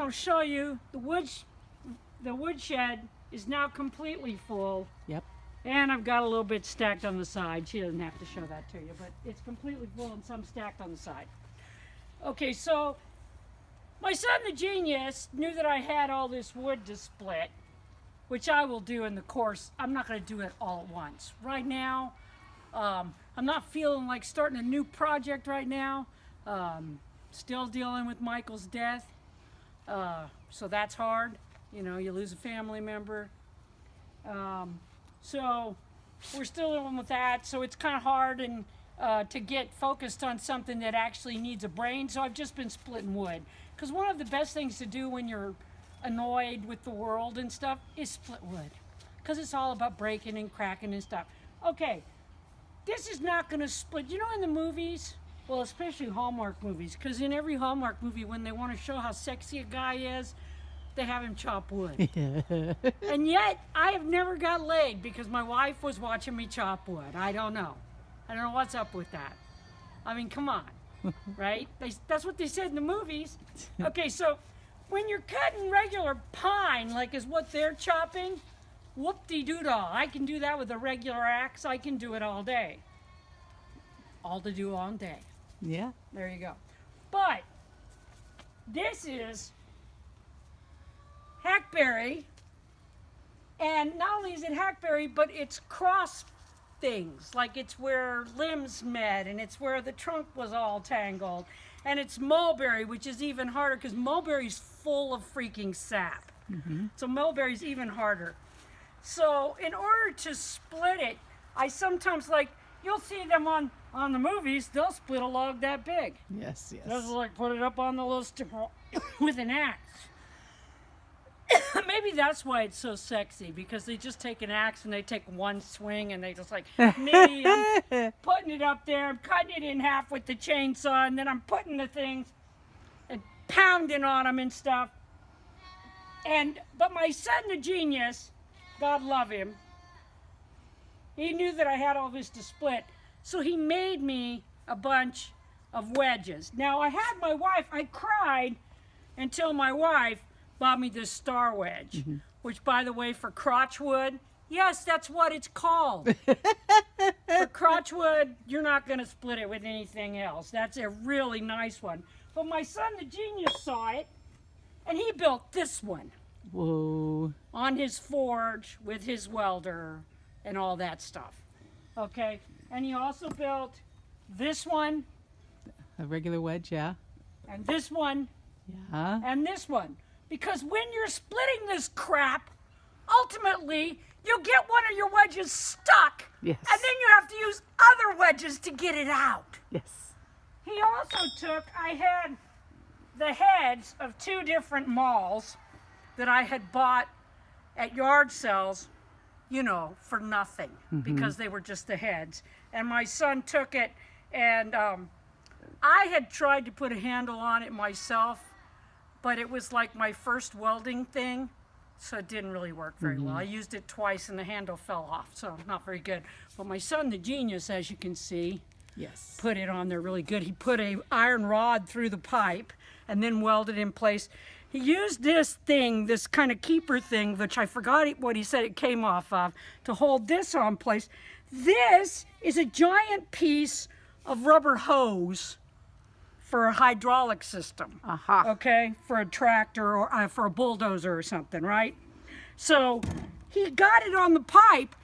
I'll show you the woodshed is now completely full. Yep. And I've got a little bit stacked on the side. She doesn't have to show that to you, but it's completely full and some stacked on the side. Okay, so my son, the genius, knew that I had all this wood to split, which I will do in the course. I'm not going to do it all at once. Right now, I'm not feeling like starting a new project right now. Still dealing with Michael's death, so that's hard. You know, you lose a family member. So we're still dealing with that, so it's kind of hard and to get focused on something that actually needs a brain. So I've just been splitting wood, because one of the best things to do when you're annoyed with the world and stuff is split wood, because it's all about breaking and cracking and stuff. Okay, this is not going to split. You know, in the movies, well, especially Hallmark movies, because in every Hallmark movie, when they want to show how sexy a guy is, they have him chop wood. And yet, I have never got laid because my wife was watching me chop wood. I don't know. I don't know what's up with that. I mean, come on, right? That's what they said in the movies. Okay, so when you're cutting regular pine, like is what they're chopping, whoop-de-doo-dah. I can do that with a regular axe. I can do it all day. All to do all day. Yeah. There you go. But this is hackberry, and not only is it hackberry, but it's cross things, like it's where limbs met, and it's where the trunk was all tangled, and it's mulberry, which is even harder because mulberry's full of freaking sap. So mulberry's even harder. So in order to split it, I sometimes, like, you'll see them on the movies, they'll split a log that big. Yes, yes. They'll just like put it up on the list with an axe. Maybe that's why it's so sexy, because they just take an axe and they take one swing and they just like, me, I'm putting it up there, I'm cutting it in half with the chainsaw, and then I'm putting the things and pounding on them and stuff. But my son, the genius, God love him, he knew that I had all this to split, so he made me a bunch of wedges. Now, I had my wife, I cried until my wife bought me this star wedge, which, by the way, for crotchwood, yes, that's what it's called. For crotchwood, you're not going to split it with anything else. That's a really nice one. But my son, the genius, saw it, and he built this one. Whoa. On his forge with his welder and all that stuff. Okay, and he also built this one. A regular wedge, yeah. And this one. Yeah. And this one. Because when you're splitting this crap, ultimately, you'll get one of your wedges stuck. Yes. And then you have to use other wedges to get it out. Yes. He also took, I had the heads of 2 different mauls that I had bought at yard sales, you know, for nothing, because they were just the heads. And my son took it, and I had tried to put a handle on it myself, but it was like my first welding thing, so it didn't really work very well. I used it twice and the handle fell off, so not very good. But my son, the genius, as you can see, Yes. put it on there really good. He put a iron rod through the pipe and then welded in place. He used this thing, this kind of keeper thing, which I forgot what he said it came off of, to hold this on place. This is a giant piece of rubber hose for a hydraulic system, okay, for a tractor or for a bulldozer or something, right? So he got it on the pipe,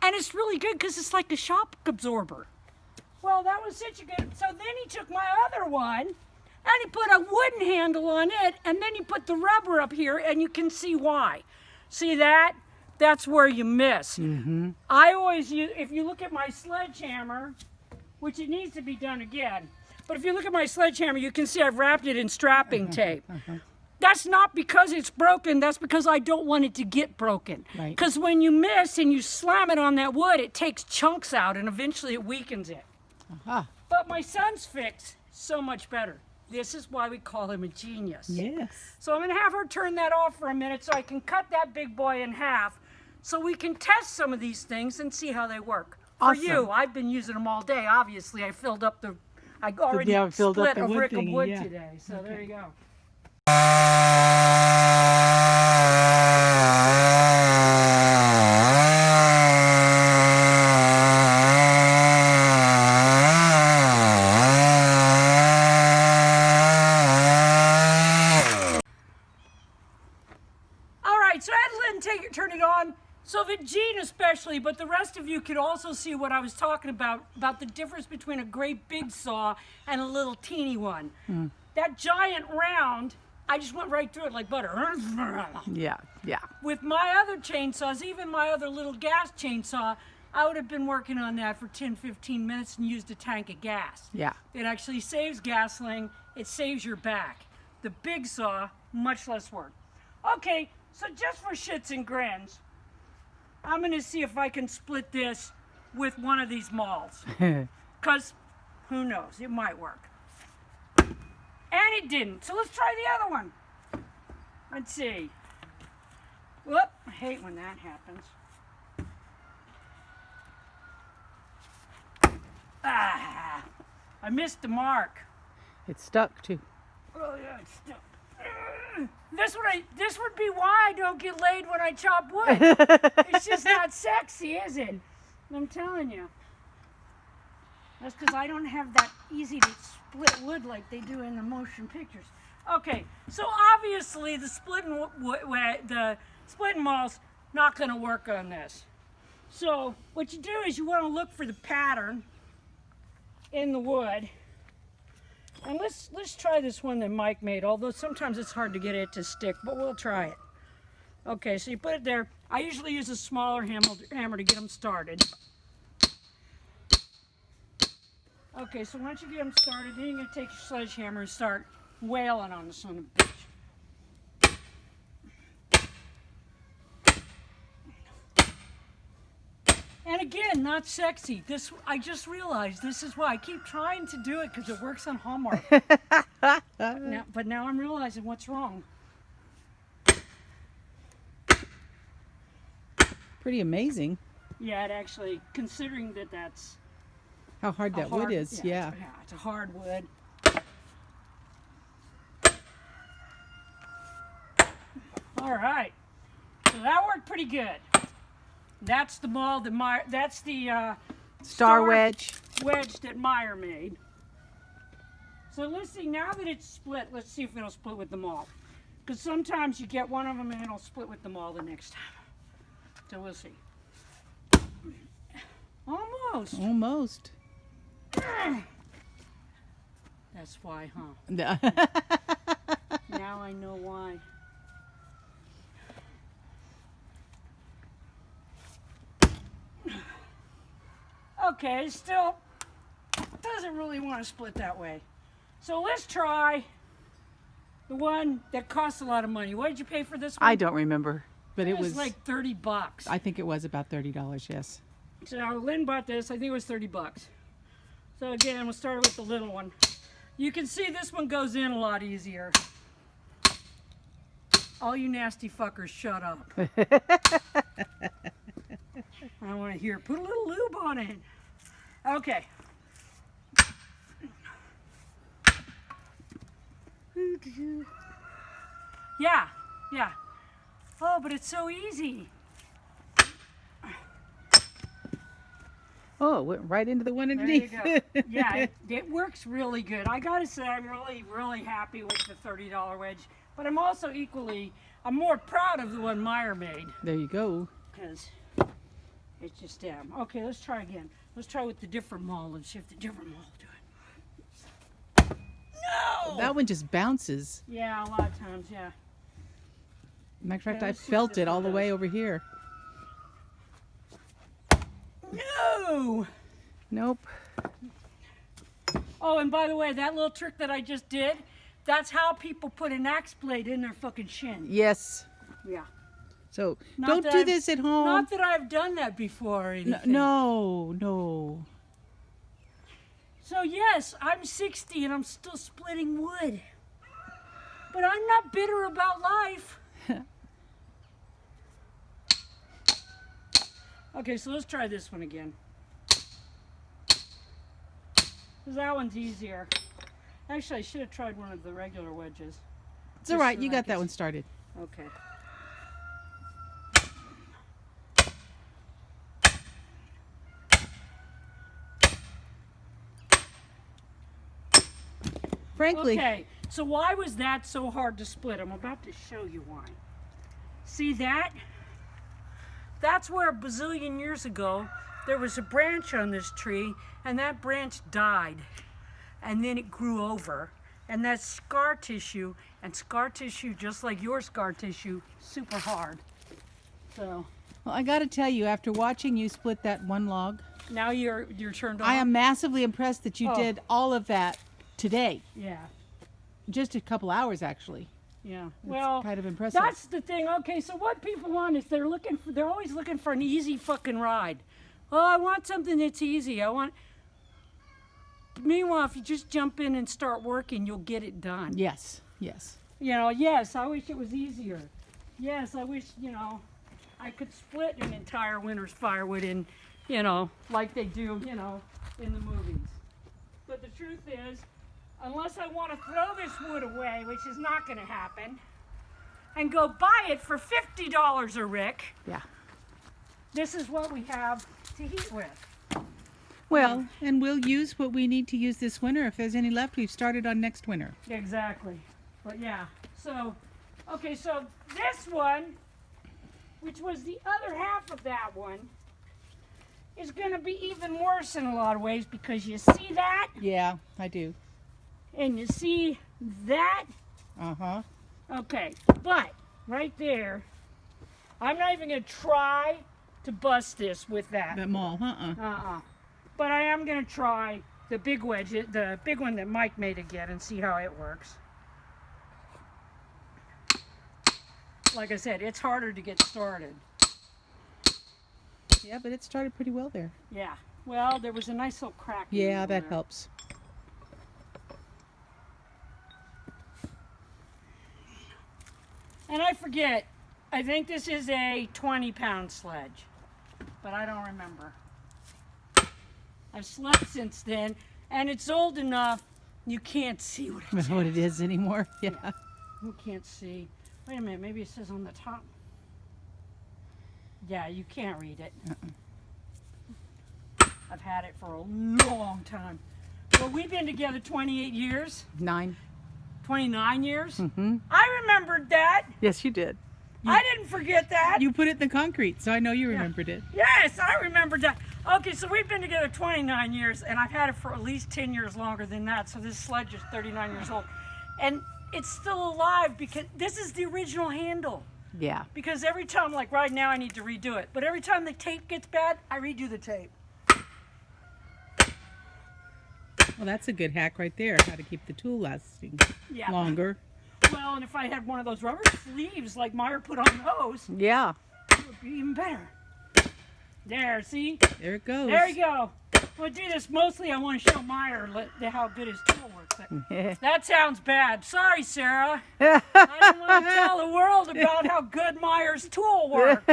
and it's really good because it's like a shock absorber. Well, that was such a good, so then he took my other one, and he put a wooden handle on it, and then he put the rubber up here, and you can see why. See that? That's where you miss. I always use, if you look at my sledgehammer, which it needs to be done again, but if you look at my sledgehammer, you can see I've wrapped it in strapping tape. That's not because it's broken, that's because I don't want it to get broken. Because when you miss and you slam it on that wood, it takes chunks out and eventually it weakens it. But my son's fix, so much better. This is why we call him a genius. Yes. So I'm going to have her turn that off for a minute so I can cut that big boy in half so we can test some of these things and see how they work. Awesome. For you, I've been using them all day. Obviously, I filled up the, I already filled up split the a wood brick of thingy, wood yeah. today. So there you go. actually, but the rest of you could also see what I was talking about the difference between a great big saw and a little teeny one. That giant round, I just went right through it like butter. Yeah, yeah. With my other chainsaws, even my other little gas chainsaw, I would have been working on that for 10, 15 minutes and used a tank of gas. Yeah. It actually saves gasoline, it saves your back. The big saw, much less work. Okay, so just for shits and grins, I'm gonna see if I can split this with one of these mauls. Because who knows, it might work. And it didn't, so let's try the other one. Let's see. Whoop, I hate when that happens. Ah, I missed the mark. It's stuck too. Oh yeah, it's still. This would be why I don't get laid when I chop wood. It's just not sexy, is it? I'm telling you. That's because I don't have that easy to split wood like they do in the motion pictures. Okay, so obviously the splitting maul's not going to work on this. So what you do is you want to look for the pattern in the wood. And let's try this one that Mike made, although sometimes it's hard to get it to stick, but we'll try it. Okay, so you put it there. I usually use a smaller hammer to get them started. Okay, so once you get them started, then you're going to take your sledgehammer and start wailing on the son of a bitch. And again, not sexy. This, I just realized this is why I keep trying to do it because it works on Hallmark. But now I'm realizing what's wrong. Pretty amazing. Yeah, it actually, considering that that's How hard that wood is, yeah. It's a hard wood. All right, so that worked pretty good. That's the maul that that's the Star wedge. wedge that Meyer made. So let's see, now that it's split, let's see if it'll split with the maul. Because sometimes you get one of them and it'll split with the maul the next time. So we'll see. Almost. Almost. That's why, huh? Yeah. Now I know why. Okay, still doesn't really want to split that way. So let's try the one that costs a lot of money. What did you pay for this one? I don't remember, but it was like $30. I think it was about $30, yes. So Lynn bought this. I think it was $30. So again, we'll start with the little one. You can see this one goes in a lot easier. All you nasty fuckers, shut up. I want to hear, put a little lube on it. Okay. Yeah, yeah. Oh, but it's so easy. Oh, it went right into the one There you underneath. go. Yeah, it works really good. I gotta say, I'm really happy with the $30 wedge. But I'm also I'm more proud of the one Meyer made. There you go. Because it's just damn. Okay, let's try again. Let's try with the different maul and shift the different maul to it. No! That one just bounces. Yeah, a lot of times, yeah. Matter of fact, Okay, I let's see what felt this it all one the way does. over here. No! Nope. Oh, and by the way, that little trick that I just did, that's how people put an axe blade in their fucking shin. Yes. Yeah. So Not don't that do I've- this at home. Not that I've done that before or anything. No. So yes, I'm 60 and I'm still splitting wood. But I'm not bitter about life. Okay, so let's try this one again. Because that one's easier. Actually, I should have tried one of the regular wedges. It's all Just right. so You I got could- that one started. Okay. Frankly, Okay, so why was that so hard to split? I'm about to show you why. See that? that's where a bazillion years ago, there was a branch on this tree, and that branch died. And then it grew over. And that's scar tissue, and scar tissue, just like your scar tissue, super hard. So Well, I got to tell you, after watching you split that one log, now you're turned on. I am massively impressed that you Oh. did all of that today. Yeah, Just a couple hours, actually. yeah. That's Well, kind of impressive. that's the thing. Okay, so what people want is they're always looking for an easy fucking ride. Oh, I want something that's easy. Meanwhile, if you just jump in and start working, you'll get it done. Yes, yes. You know, yes, I wish it was easier. Yes, I wish, I could split an entire winter's firewood in, like they do, in the movies. But the truth is, unless I want to throw this wood away, which is not going to happen, and go buy it for $50 a rick, Yeah. this is what we have to heat with. Well, and we'll use what we need to use this winter. If there's any left, we've started on next winter. Exactly. But yeah, so, okay, so this one, which was the other half of that one, is going to be even worse in a lot of ways, because you see that, Yeah, I do. and you see that. Uh-huh. Okay, but right there, I'm not even going to try to bust this with that. That mall, But I am going to try the big wedge, the big one that Mike made again, and see how it works. Like I said, it's harder to get started. Yeah, but it started pretty well there. Yeah. Well, there was a nice little crack. in the Yeah, middle that there. helps. And I forget, I think this is a 20-pound sledge, but I don't remember. I've slept since then, and it's old enough you can't see what I it's don't know what it is anymore. Yeah. You can't see. Wait a minute, maybe it says on the top. Yeah, you can't read it. I've had it for a long time. Well, we've been together 28 years, 9. 29 years. Mm-hmm. I remembered that. Yes, you did. I didn't forget that. You put it in the concrete, so I know you remembered it. Yes, I remembered that. Okay, so we've been together 29 years, and I've had it for at least 10 years longer than that. So this sledge is 39 years old. And it's still alive because this is the original handle. Yeah. Because every time, like right now, I need to redo it. But every time the tape gets bad, I redo the tape. Well, that's a good hack right there, how to keep the tool lasting Yeah. longer. Well, and if I had one of those rubber sleeves like Meyer put on those, Yeah. it would be even better. There, see? There it goes. There you go. We'll do this mostly. I want to show Meyer how good his tool works. That sounds bad. Sorry, Sarah. I didn't want to tell the world about how good Meyer's tool works.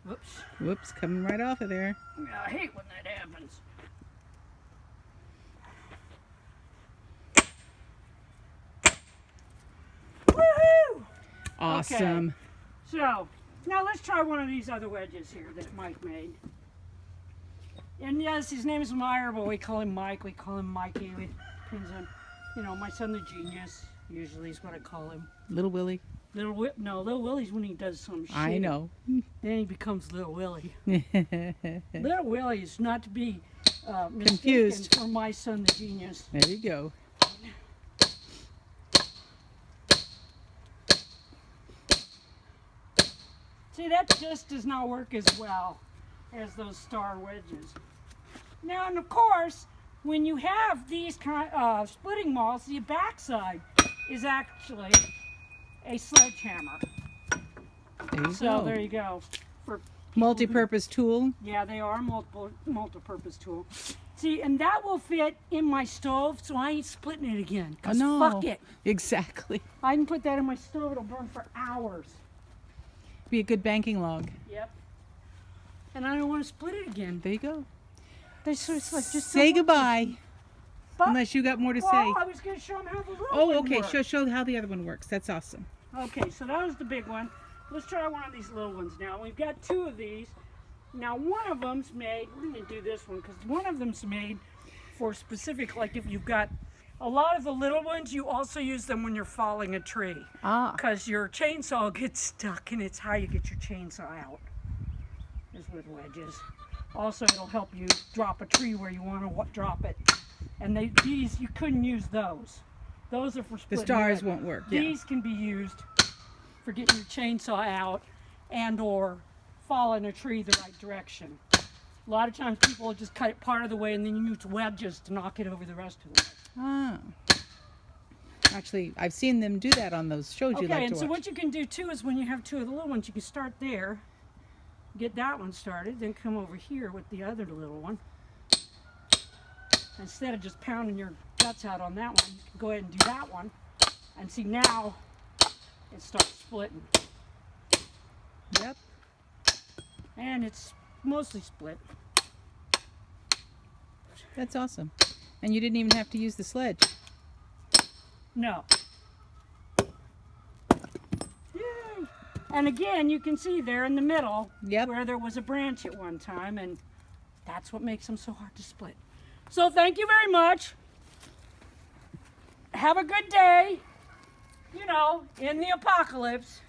Whoops. Whoops, coming right off of there. Yeah, I hate when that happens. Woohoo! Awesome. So, now let's try one of these other wedges here that Mike made. And yes, his name is Meyer, but we call him Mike. We call him Mikey. We depends on, my son the genius, usually is what I call him. Little Willie. Little Willie's when he does some shit. I know. Then he becomes Little Willie. Little Willie is not to be mistaken Confused. for my son the genius. There you go. See, that just does not work as well as those star wedges. Now, and of course, when you have these kind of splitting mauls, the backside is actually a sledgehammer. There you So go. there you go. For Multi-purpose tool. yeah, they are multi-purpose tool. See, and that will fit in my stove, so I ain't splitting it again. Oh, 'Cause no. fuck it. Exactly. I can put that in my stove; it'll burn for hours. Be a good banking log. Yep. And I don't want to split it again. There you go. So it's like just Say goodbye. But- Unless you got more to Well, say. I was going to show them how the little Oh, one okay. works. Show how the other one works. That's awesome. Okay, so that was the big one. Let's try one of these little ones now. We've got two of these. Now, one of them's made, we're going to do this one because one of them's made for specific, like if you've got A lot of the little ones, you also use them when you're falling a tree. Ah. Because your chainsaw gets stuck, and it's how you get your chainsaw out, is with wedges. Also, it'll help you drop a tree where you want to drop it. And these, you couldn't use those. Those are for The splitting stars wood. won't work. Yeah. These can be used for getting your chainsaw out and or following a tree the right direction. A lot of times people will just cut it part of the way and then you use wedges to knock it over the rest of the way. Ah. Actually, I've seen them do that on those shows you Okay, like and to so watch. what you can do too is when you have two of the little ones, you can start there, get that one started, then come over here with the other little one. Instead of just pounding your guts out on that one, you can go ahead and do that one. And see, now it starts splitting. Yep. And it's mostly split. That's awesome. And you didn't even have to use the sledge. No. Yay! And again, you can see there in the middle Yep. where there was a branch at one time, and that's what makes them so hard to split. So thank you very much. Have a good day, you know, in the apocalypse.